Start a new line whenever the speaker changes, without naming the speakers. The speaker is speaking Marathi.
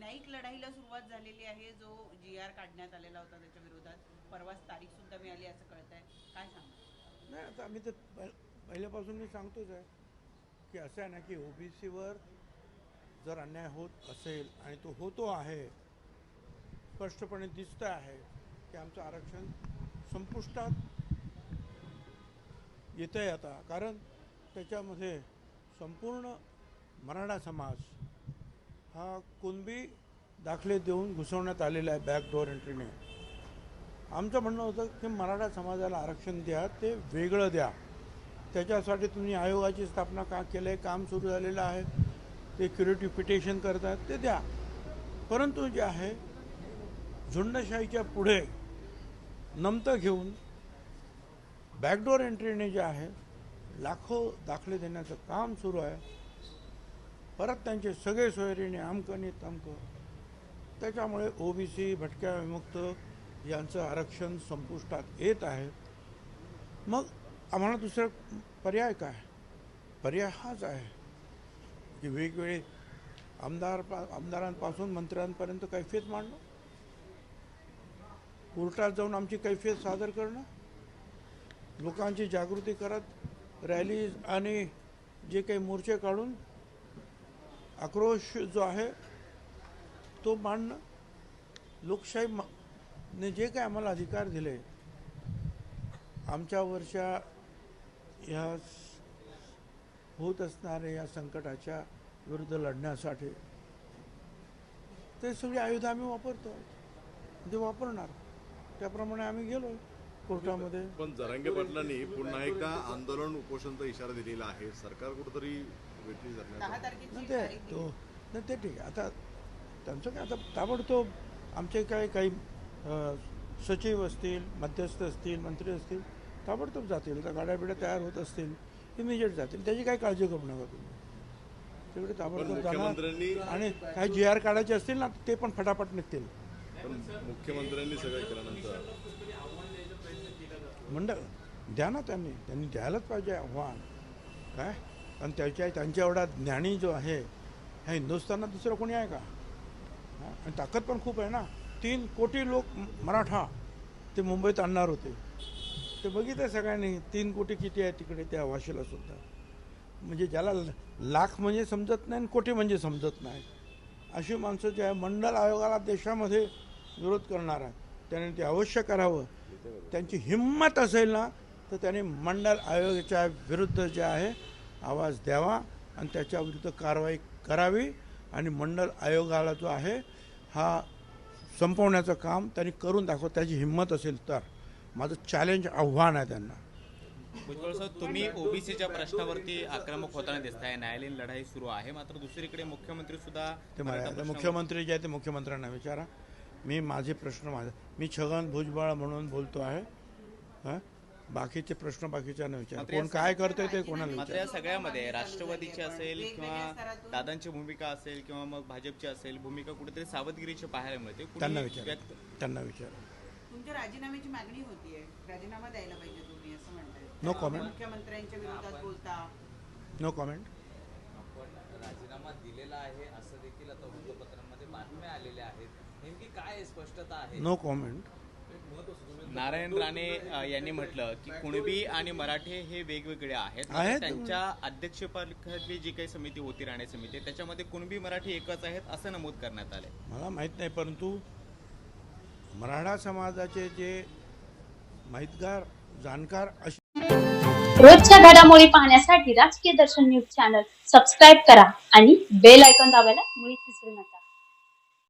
न्यायिक लढाईला सुरुवात झालेली आहे। जो GR काढण्यात आलेला होता त्याच्या विरोधात परवाच तारीख सुद्धा मिळाली असं कळतंय, काय सांगणार?
नाही, आता आम्ही तर पहिल्यापासून मी सांगतोच आहे की असं आहे ना की ओबीसीवर जर अन्याय होत असेल आणि तो होतो आहे, स्पष्टपणे दिसतं आहे की आमचं आरक्षण संपुष्टात येतं आहे आता। कारण त्याच्यामध्ये संपूर्ण मराठा समाज हा कुणबी दाखले देऊन घुसवण्यात आलेला आहे बॅकडोर एंट्रीने। आमचं म्हणणं होतं की मराठा समाजाला आरक्षण द्या, ते वेगळं द्या। त्याच्यासाठी तुम्ही आयोगाची स्थापना का केलं आहे, काम सुरू झालेलं आहे, ते क्युरेटिव्ह पिटिशन करतात, ते द्या। परंतु जे आहे झुंडशाहीच्या पुढे नमतं घेऊन बॅकडोर एंट्रीने जे आहे लाखो दाखले देण्याचं काम सुरू आहे। परत त्यांचे सगळे सोयरीने अमकं तमकं, त्याच्यामुळे ओबीसी भटक्या विमुक्त यांचं आरक्षण संपुष्टात येत आहे। मग आम्हाला दुसरा पर्याय काय? पर्याय हाच आहे की वेगवेगळे आमदारांपासून मंत्र्यांपर्यंत कैफियत मांडणं, कोर्टात जाऊन आमची कैफियत सादर करणं, लोकांची जागृती करत रॅलीज आणि जे काही मोर्चे काढून आक्रोश जो आहे तो मांडणं। लोकशाहीने जे काही आम्हाला अधिकार दिले आमच्यावरच्या या होत असणाऱ्या या संकटाच्या विरुद्ध लढण्यासाठी, ते सगळी आयुधं आम्ही वापरतो, ते वापरणार। त्याप्रमाणे आम्ही गेलो कोर्टामध्ये।
पण जरांगे पाटलांनी पुन्हा एकदा आंदोलन उपोषणचा इशारा दिलेला आहे। सरकार कुठेतरी वेठी
10 तारखेची
ते ठीक आहे। आता त्यांचं काय, आता ताबडतोब आमचे काही सचिव असतील, मध्यस्थ असतील, मंत्री असतील, ताबडतोब जातील। आता गाड्या बिड्या तयार होत असतील, इमिजिएट जातील, त्याची काही काळजी करू नका तुम्ही। तिकडे ताबडतोब जाणार आणि काही GR काढायचे असतील ना, ते पण फटाफट निघतील।
पण मुख्यमंत्र्यांनी सगळं केल्यानंतर
मंडळ द्या ना, त्यांनी द्यायलाच पाहिजे आव्हान काय। कारण त्यांच्या एवढा ज्ञानी जो आहे ह्या हिंदुस्थानात दुसरं कोणी आहे का? आणि ताकद पण खूप आहे ना। 3 कोटी लोक मराठा ते मुंबईत आणणार होते, ते बघितलं सगळ्यांनी 3 कोटी किती आहे तिकडे त्या वाशीला सुद्धा। म्हणजे ज्याला लाख म्हणजे समजत नाही आणि कोटी म्हणजे समजत नाही, अशी माणसं जे आहे मंडल आयोगाला देशामध्ये विरोध करणार आहे, त्याने ते अवश्य करावं। त्यांची हिंमत असेल ना तर त्यांनी मंडल आयोगाच्या विरुद्ध जे आहे आवाज द्यावा आणि त्याच्या विरुद्ध कारवाई करावी आणि मंडल आयोगाला जो आहे हा संपवण्याचं काम त्यांनी करून दाखवत, त्याची हिंमत असेल तर। माझं चॅलेंज आव्हान आहे त्यांना।
भुजबळ साहेब, तुम्ही ओबीसीच्या प्रश्नावरती आक्रमक होताना दिसताय, न्यायालयीन लढाई सुरू आहे, मात्र दुसरीकडे मुख्यमंत्री सुद्धा
मुख्यमंत्री जे आहे ते मुख्यमंत्र्यांना विचारा। माझे प्रश्न मी छगन भुजबळ म्हणून बोलतो आहे, बाकीचे प्रश्न बाकीच्यांना विचारा। कोण काय करतोय ते कोणाला
मात्र या सगळ्यामध्ये राष्ट्रवादीची असेल किंवा दादांची भूमिका असेल किंवा मग भाजपची असेल भूमिका कुठेतरी सावधगिरीची पाहायला मिळते।
त्यांना विचारा।
तुमच्या राजीनाम्याची मागणी होतीये, राजीनामा द्यायला पाहिजे तुम्ही असं म्हणताय।
No comment.
मुख्यमंत्र्यांच्या विरोधात बोलता।
No comment.
आपण राजीनामा दिलेला आहे असं देखील आता वृत्तपत्रांमध्ये बातम्या आलेल्या आहेत, नेमकी काय स्पष्टता आहे?
No comment.
नारायण राणे यांनी म्हटलं की कुणबी आणि मराठे हे वेगवेगळे आहेत। त्यांच्या अध्यक्षपदाखाली जी काही समिती होती, राणे समिती, त्याच्यामध्ये कुणबी मराठी एकच आहेत असं नमूद करण्यात आले।
मला माहित नाही, परंतु मराठा समाजाचे जे माहितगार जाणकार
रोजच्या घडामोडी पाहण्यासाठी राजकीय दर्शन न्यूज चॅनल सबस्क्राईब करा आणि बेल आयकॉन दाबायला मुळीच